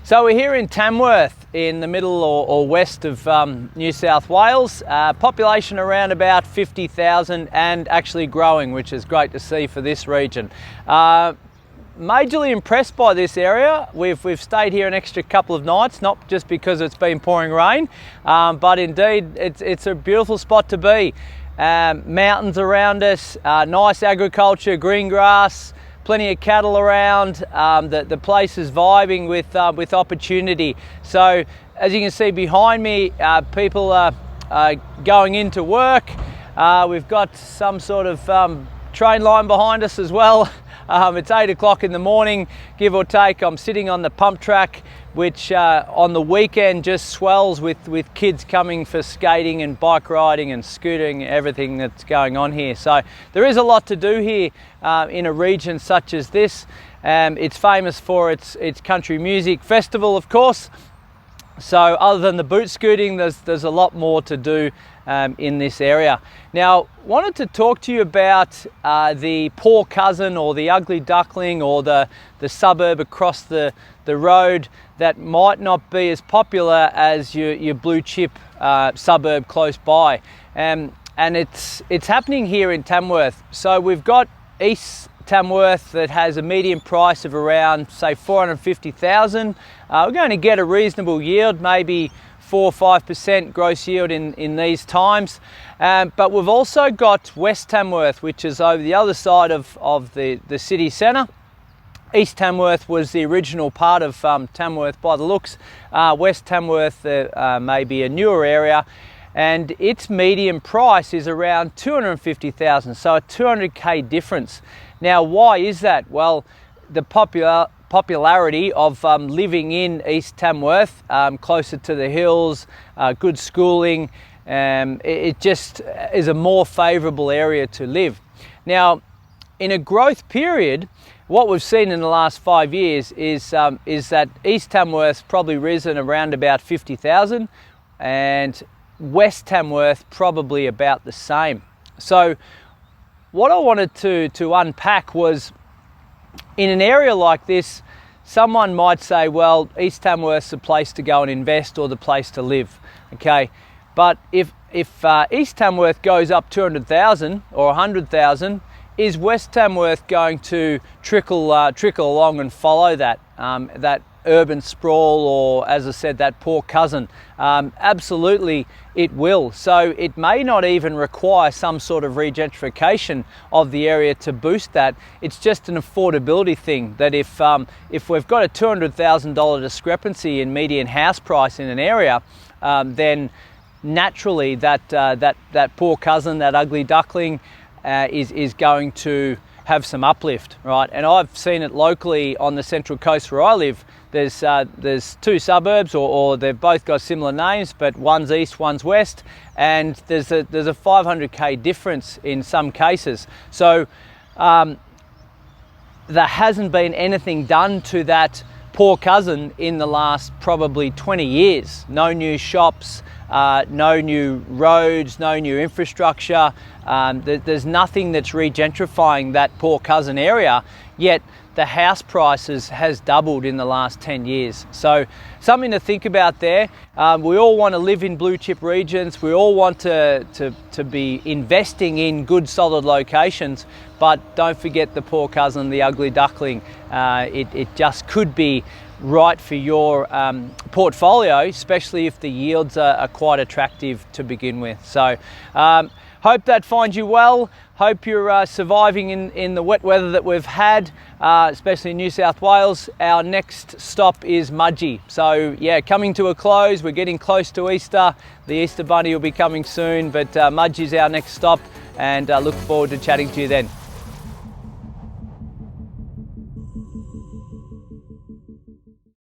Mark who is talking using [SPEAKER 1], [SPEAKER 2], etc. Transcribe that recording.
[SPEAKER 1] So we're here in Tamworth in the middle or west of New South Wales. Population around about 50,000 and actually growing, which is great to see for this region. Majorly impressed by this area. We've stayed here an extra couple of nights, not just because it's been pouring rain, but indeed it's a beautiful spot to be. Mountains around us, nice agriculture, green grass, plenty of cattle around. The place is vibing with opportunity. So as you can see behind me, people are going into work. We've got some sort of train line behind us as well. It's 8 o'clock in the morning, give or take. I'm sitting on the pump track, which on the weekend just swells with kids coming for skating and bike riding and scooting, everything that's going on here. So there is a lot to do here in a region such as this. It's famous for its country music festival, of course. So other than the boot scooting, there's a lot more to do in this area. Now, wanted to talk to you about the poor cousin or the ugly duckling or the suburb across the road that might not be as popular as your blue chip suburb close by. And it's happening here in Tamworth. So we've got East Tamworth that has a median price of around, say, 450,000. We're going to get a reasonable yield, maybe 4 or 5% gross yield in these times. But we've also got West Tamworth, which is over the other side of the city centre. East Tamworth was the original part of Tamworth by the looks. West Tamworth may be a newer area, and its median price is around 250,000, so a 200k difference. Now, why is that? Well, the popularity of living in East Tamworth, closer to the hills, good schooling, it just is a more favourable area to live. Now, in a growth period, what we've seen in the last 5 years is that East Tamworth's probably risen around about 50,000 and West Tamworth probably about the same. So what I wanted to unpack was, in an area like this, someone might say, well, East Tamworth's the place to go and invest or the place to live, okay? But if East Tamworth goes up 200,000 or 100,000, is West Tamworth going to trickle along and follow that urban sprawl, or, as I said, that poor cousin? Absolutely it will. So it may not even require some sort of regentrification of the area to boost that. It's just an affordability thing, that if we've got a $200,000 discrepancy in median house price in an area, then naturally that poor cousin, that ugly duckling, is going to have some uplift, right? And I've seen it locally on the Central Coast where I live. There's two suburbs, or they've both got similar names, but one's east, one's west, and there's a 500k difference in some cases. So there hasn't been anything done to that poor cousin in the last probably 20 years. No new shops, no new roads, no new infrastructure. There's nothing that's regentrifying that poor cousin area, yet the house prices has doubled in the last 10 years. So something to think about there. We all want to live in blue chip regions. We all want to be investing in good solid locations, but don't forget the poor cousin, the ugly duckling. It just could be right for your portfolio, especially if the yields are quite attractive to begin with. So hope that finds you well. Hope you're surviving in the wet weather that we've had, especially in New South Wales. Our next stop is Mudgee. So yeah, coming to a close. We're getting close to Easter. The Easter Bunny will be coming soon, but Mudgee's our next stop, and look forward to chatting to you then.